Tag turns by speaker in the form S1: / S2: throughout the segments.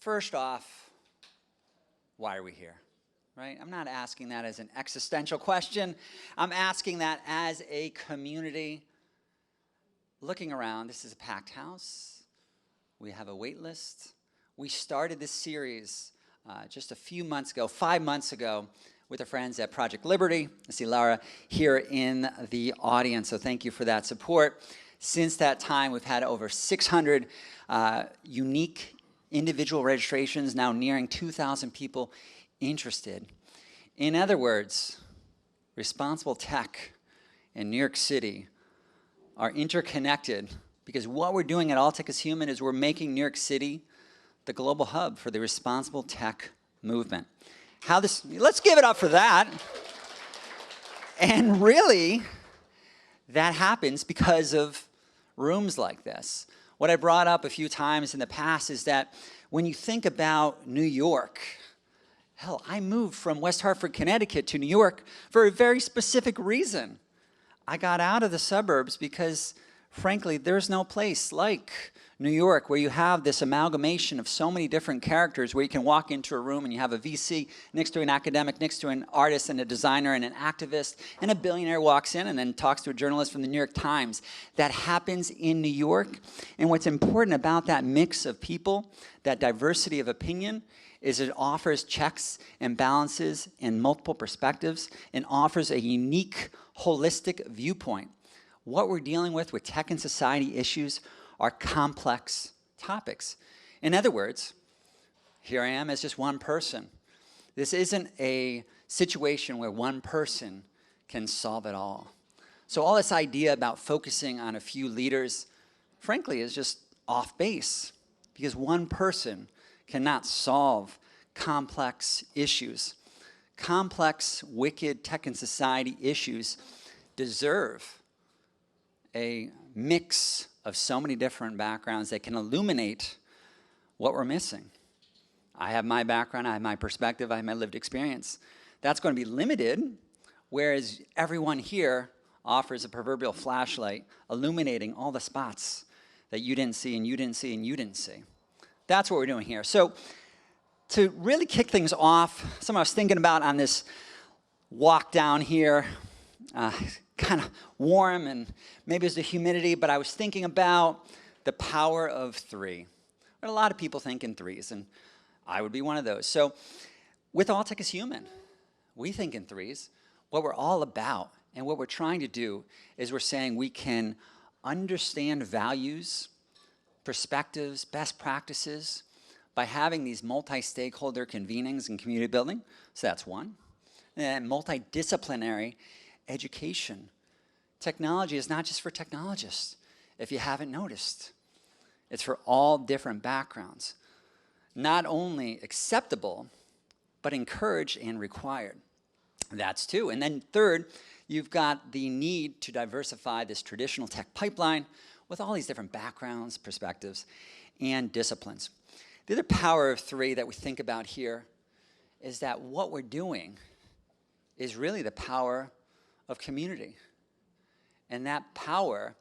S1: first off, why are we here? Right? I'm not asking that as an existential question. I'm asking that as a community. Looking around, this is a packed house. We have a wait list. We started this series just a few months ago, 5 months ago, with our friends at Project Liberty. I see Laura here in the audience, so thank you for that support. Since that time, we've had over 600 unique individual registrations, now nearing 2,000 people interested. In other words, responsible tech in New York City are interconnected because what we're doing at All Tech is Human is we're making New York City the global hub for the responsible tech movement. Let's give it up for that. And really, that happens because of rooms like this. What I brought up a few times in the past is that when you think about New York, hell, I moved from West Hartford, Connecticut to New York for a very specific reason. I got out of the suburbs because, frankly, there's no place like New York where you have this amalgamation of so many different characters where you can walk into a room and you have a VC next to an academic, next to an artist and a designer and an activist, and a billionaire walks in and then talks to a journalist from the New York Times. That happens in New York. And what's important about that mix of people, that diversity of opinion, is it offers checks and balances and multiple perspectives and offers a unique, holistic viewpoint. What we're dealing with tech and society issues are complex topics. In other words, here I am as just one person. This isn't a situation where one person can solve it all. So all this idea about focusing on a few leaders, frankly, is just off base because one person cannot solve complex issues. Complex, wicked tech and society issues deserve a mix of so many different backgrounds that can illuminate what we're missing. I have my background, I have my perspective, I have my lived experience. That's going to be limited, whereas everyone here offers a proverbial flashlight illuminating all the spots that you didn't see and you didn't see and you didn't see. That's what we're doing here. So to really kick things off, something I was thinking about on this walk down here, kind of warm and maybe it's the humidity, but I was thinking about the power of three. A lot of people think in threes, and I would be one of those. So with All Tech is Human, we think in threes. What we're all about and what we're trying to do is we're saying we can understand values, perspectives, best practices by having these multi-stakeholder convenings and community building. So that's one. And multidisciplinary education. Technology is not just for technologists, if you haven't noticed. It's for all different backgrounds. Not only acceptable, but encouraged and required. That's two. And then third, you've got the need to diversify this traditional tech pipeline with all these different backgrounds, perspectives, and disciplines. The other power of three that we think about here is that what we're doing is really the power of community and that power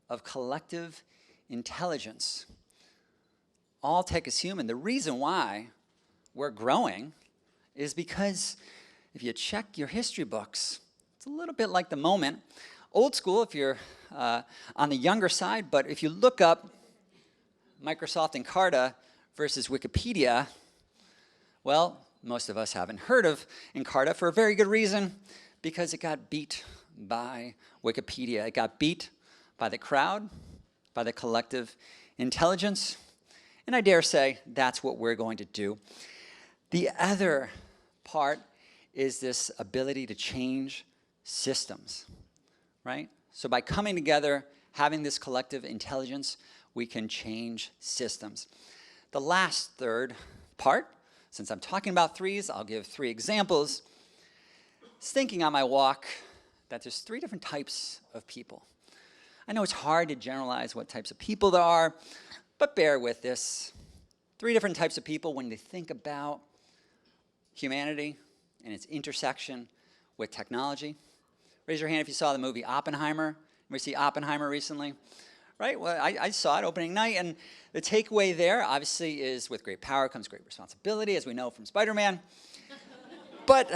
S1: of collective intelligence. All Tech is Human. The reason why we're growing is because if you check your history books, it's a little bit like the moment. Old school if you're on the younger side, but if you look up Microsoft Encarta versus Wikipedia, well, most of us haven't heard of Encarta for a very good reason, because it got beat by Wikipedia. It got beat by the crowd, by the collective intelligence, and I dare say that's what we're going to do. The other part is this ability to change systems, right? So by coming together, having this collective intelligence, we can change systems. The last third part, since I'm talking about threes, I'll give 3 examples. I was thinking on my walk that there's 3 different types of people. I know it's hard to generalize what types of people there are, but bear with this. 3 different types of people when they think about humanity and its intersection with technology. Raise your hand if you saw the movie Oppenheimer. Anybody see Oppenheimer recently? right? Well, I saw it opening night, and the takeaway there, obviously, is with great power comes great responsibility, as we know from Spider-Man. But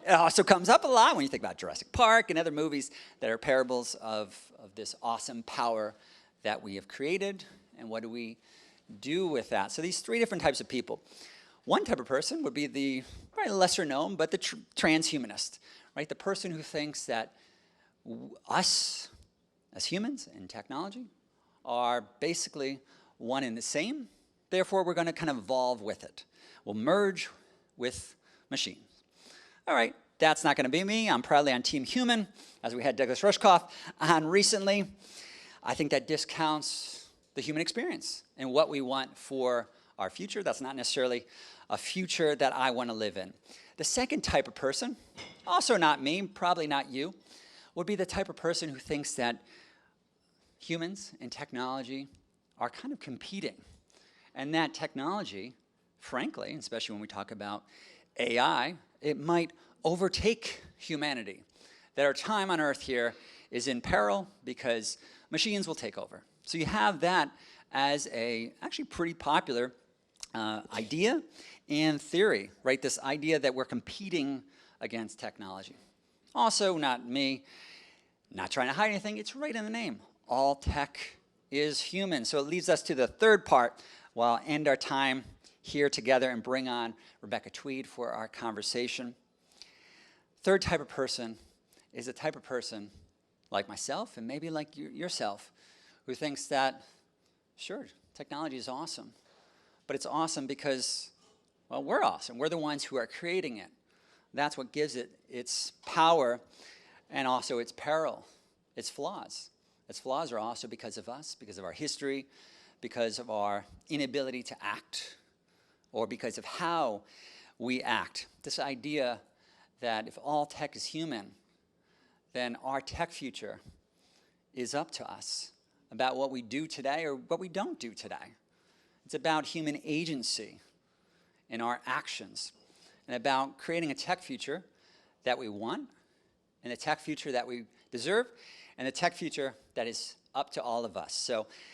S1: it also comes up a lot when you think about Jurassic Park and other movies that are parables of this awesome power that we have created, and what do we do with that? So these three different types of people. One type of person would be the probably lesser known, but the transhumanist, right? The person who thinks that us as humans and technology are basically one and the same. Therefore, we're going to kind of evolve with it. We'll merge with machines. All right, that's not going to be me. I'm proudly on Team Human, as we had Douglas Rushkoff on recently. I think that discounts the human experience and what we want for our future. That's not necessarily a future that I want to live in. The second type of person, also not me, probably not you, would be the type of person who thinks that humans and technology are kind of competing. And that technology, frankly, especially when we talk about AI, it might overtake humanity. That our time on Earth here is in peril because machines will take over. So you have that as a actually pretty popular idea and theory, right? This idea that we're competing against technology. Also, not me, not trying to hide anything, it's right in the name. All tech is human. So it leads us to the third part. We'll end our time here together and bring on Rebecca Tweed for our conversation. Third type of person is a type of person like myself and maybe like yourself who thinks that, sure, technology is awesome, but it's awesome because, well, we're awesome. We're the ones who are creating it. That's what gives it its power and also its peril, its flaws. Its flaws are also because of us, because of our history, because of our inability to act, or because of how we act. This idea that if all tech is human, then our tech future is up to us about what we do today or what we don't do today. It's about human agency in our actions and about creating a tech future that we want and a tech future that we deserve and a tech future that is up to all of us. So